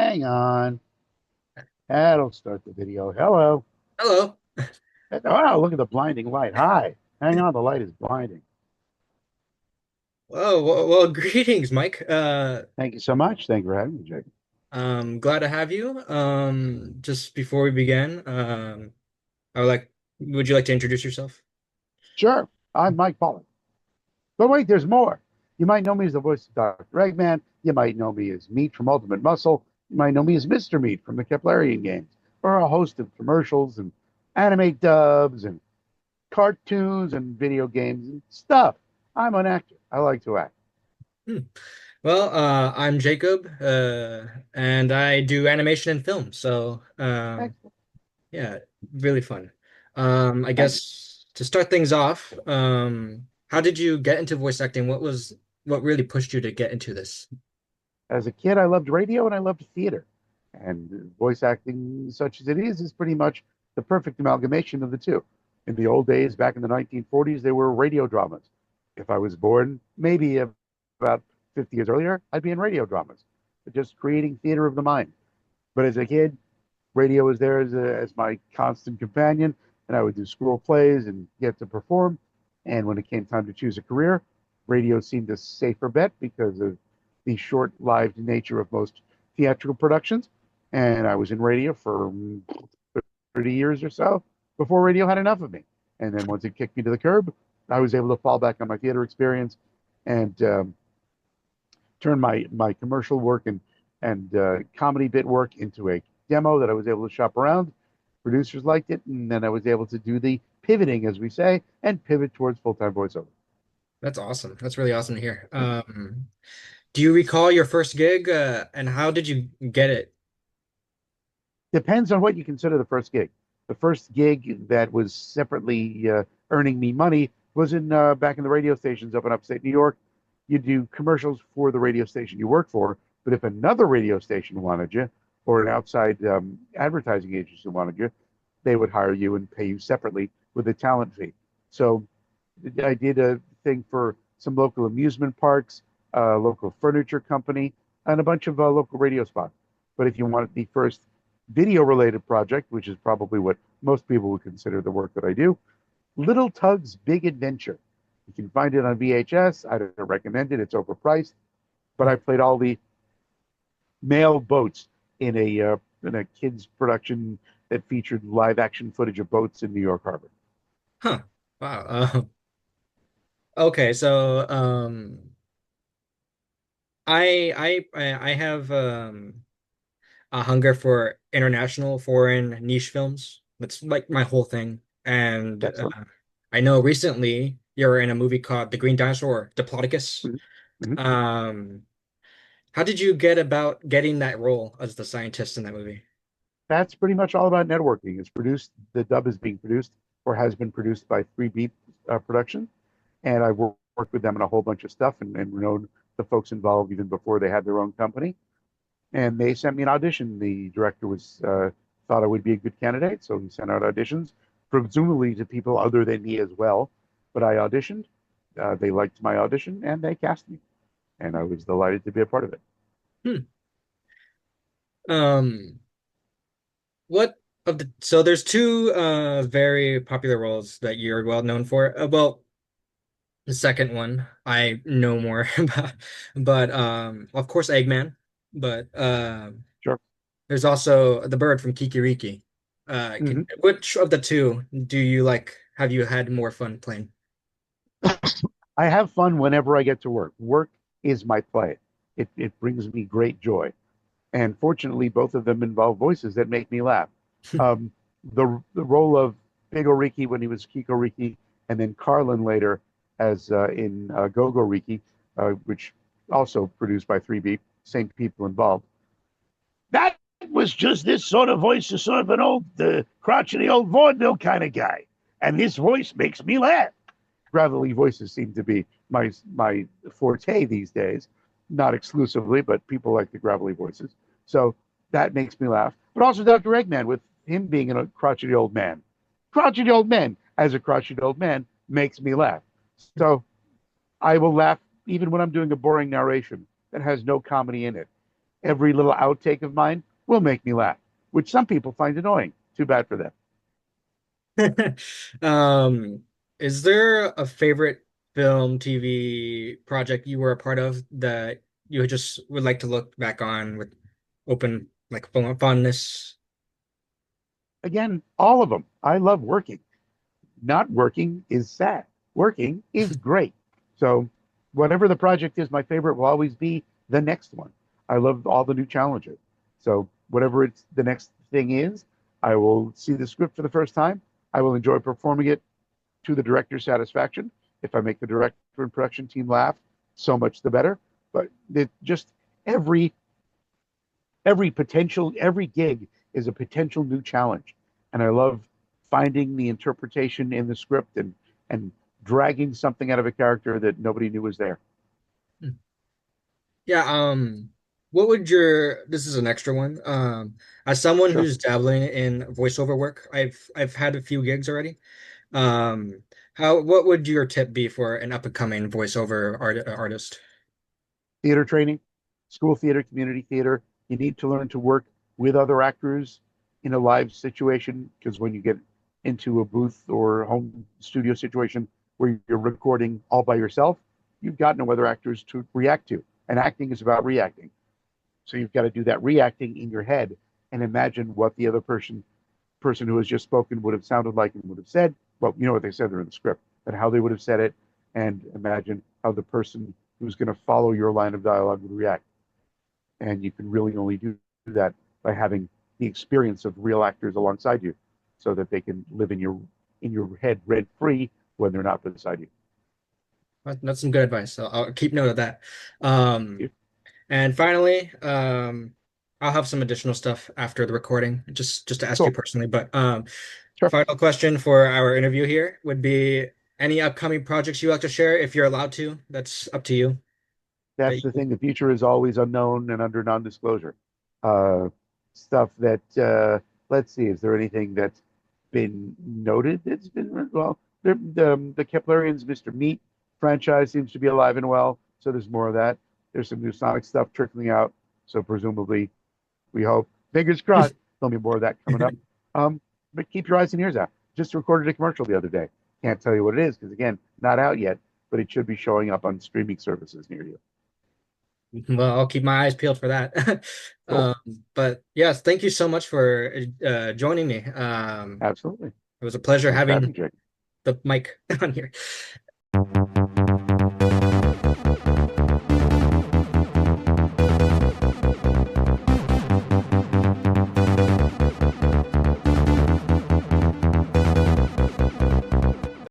Hang on. That'll start the video. Hello. Hello. Wow, look at the blinding light. Hi. Hang on, the light is blinding. Well, greetings, Mike. Thank you so much. Thank you for having me, Jake. Glad to have you. Just before we begin, would you like to introduce yourself? Sure, I'm Mike Pollock. But wait, there's more. You might know me as the voice of Dr. Eggman. You might know me as Meat from Ultimate Muscle. You might know me as Mr. Meat from the Keplerian games, or a host of commercials and anime dubs and cartoons and video games and stuff. I'm an actor. I like to act. Hmm. Well, I'm Jacob, and I do animation and film. So, Excellent. yeah, really fun. I Thanks. guess to start things off, how did you get into voice acting? What really pushed you to get into this? As a kid, I loved radio and I loved theater. And voice acting, such as it is pretty much the perfect amalgamation of the two. In the old days, back in the 1940s, there were radio dramas. If I was born maybe about 50 years earlier, I'd be in radio dramas, just creating theater of the mind. But as a kid, radio was there as my constant companion, and I would do school plays and get to perform. And when it came time to choose a career, radio seemed a safer bet because of the short-lived nature of most theatrical productions. And I was in radio for 30 years or so before radio had enough of me. And then once it kicked me to the curb, I was able to fall back on my theater experience and turn my commercial work and comedy bit work into a demo that I was able to shop around. Producers liked it, and then I was able to do the pivoting, as we say, and pivot towards full time voiceover. That's awesome. That's really awesome to hear. Do you recall your first gig, and how did you get it? Depends on what you consider the first gig. The first gig that was separately earning me money was in back in the radio stations up in upstate New York. You do commercials for the radio station you work for, but if another radio station wanted you, or an outside advertising agency wanted you, they would hire you and pay you separately with a talent fee. So I did a thing for some local amusement parks, a local furniture company, and a bunch of local radio spots. But if you want the first video related project, which is probably what most people would consider the work that I do, Little Tug's Big Adventure. You can find it on VHS. I don't recommend it, it's overpriced. But I played all the male boats in a kids production that featured live action footage of boats in New York Harbor. Huh. Wow. Okay, so I have a hunger for international foreign niche films. That's like my whole thing. And Excellent. I know recently you're in a movie called The Green Dinosaur, Diplodocus. Mhm. Mhm. Um, how did you get about getting that role as the scientist in that movie? That's pretty much all about networking. It's produced, the dub is being produced or has been produced by 3 Beat Production. And I worked with them on a whole bunch of stuff and known the folks involved even before they had their own company. And they sent me an audition. The director was thought I would be a good candidate, so he sent out auditions, presumably to people other than me as well. But I auditioned. They liked my audition and they cast me, and I was delighted to be a part of it. Hmm. Um, what of the so there's two very popular roles that you're well known for. Well, the second one I know more about, but of course Eggman, but Sure. there's also the bird from Kikiriki. Hmm. Which of the two do you like? Have you had more fun playing? I have fun whenever I get to work. Work is my play. It brings me great joy. And fortunately, both of them involve voices that make me laugh. The role of Big Oriki when he was Kiko Riki, and then Carlin later as in Gogo Riki, which also produced by 3B, same people involved. That was just this sort of voice, a sort of an old, crotchety old vaudeville kind of guy. And this voice makes me laugh. Gravelly voices seem to be my forte these days. Not exclusively, but people like the gravelly voices. So that makes me laugh. But also Dr. Eggman, with him being a crotchety old man. Crotchety old man, as a crotchety old man, makes me laugh. So I will laugh even when I'm doing a boring narration that has no comedy in it. every little outtake of mine will make me laugh, which some people find annoying. Too bad for them. Um, is there a favorite film, TV project you were a part of that you just would like to look back on with open, like, fondness? Again, all of them. I love working. Not working is sad. Working is great. So, whatever the project is, my favorite will always be the next one. I love all the new challenges. So, whatever it's the next thing is, I will see the script for the first time. I will enjoy performing it to the director's satisfaction. If I make the director and production team laugh, so much the better. But it just every every gig is a potential new challenge, and I love finding the interpretation in the script and dragging something out of a character that nobody knew was there. Yeah, what would your this is an extra one. As someone Sure. who's dabbling in voiceover work, I've had a few gigs already. Um, what would your tip be for an up and coming voiceover artist? Theater training, school theater, community theater. You need to learn to work with other actors in a live situation, because when you get into a booth or home studio situation where you're recording all by yourself, you've got no other actors to react to. And acting is about reacting. So you've got to do that reacting in your head and imagine what the other person who has just spoken would have sounded like and would have said. Well, you know what they said there in the script, and how they would have said it, and imagine how the person who's going to follow your line of dialogue would react. And you can really only do that by having the experience of real actors alongside you, so that they can live in your head rent free when they're not beside you. That's some good advice. So I'll keep note of that. Um, and finally, I'll have some additional stuff after the recording, just to ask you Cool. personally. But Sure. final question for our interview here would be any upcoming projects you like to share, if you're allowed to. That's up to you. That's That the you, thing. The future is always unknown and under non-disclosure. Uh, Stuff that let's see. Is there anything that's been noted? That's been well. The Keplerians, Mr. Meat franchise seems to be alive and well. So there's more of that. There's some new Sonic stuff trickling out. So presumably, we hope, fingers crossed, there'll be more of that coming up. But keep your eyes and ears out. Just recorded a commercial the other day. Can't tell you what it is because again, not out yet. But it should be showing up on streaming services near you. well, I'll keep my eyes peeled for that. Cool. Um, but yes, thank you so much for joining me. Absolutely. It was a pleasure Thanks for having having me, Jake. the mic on here.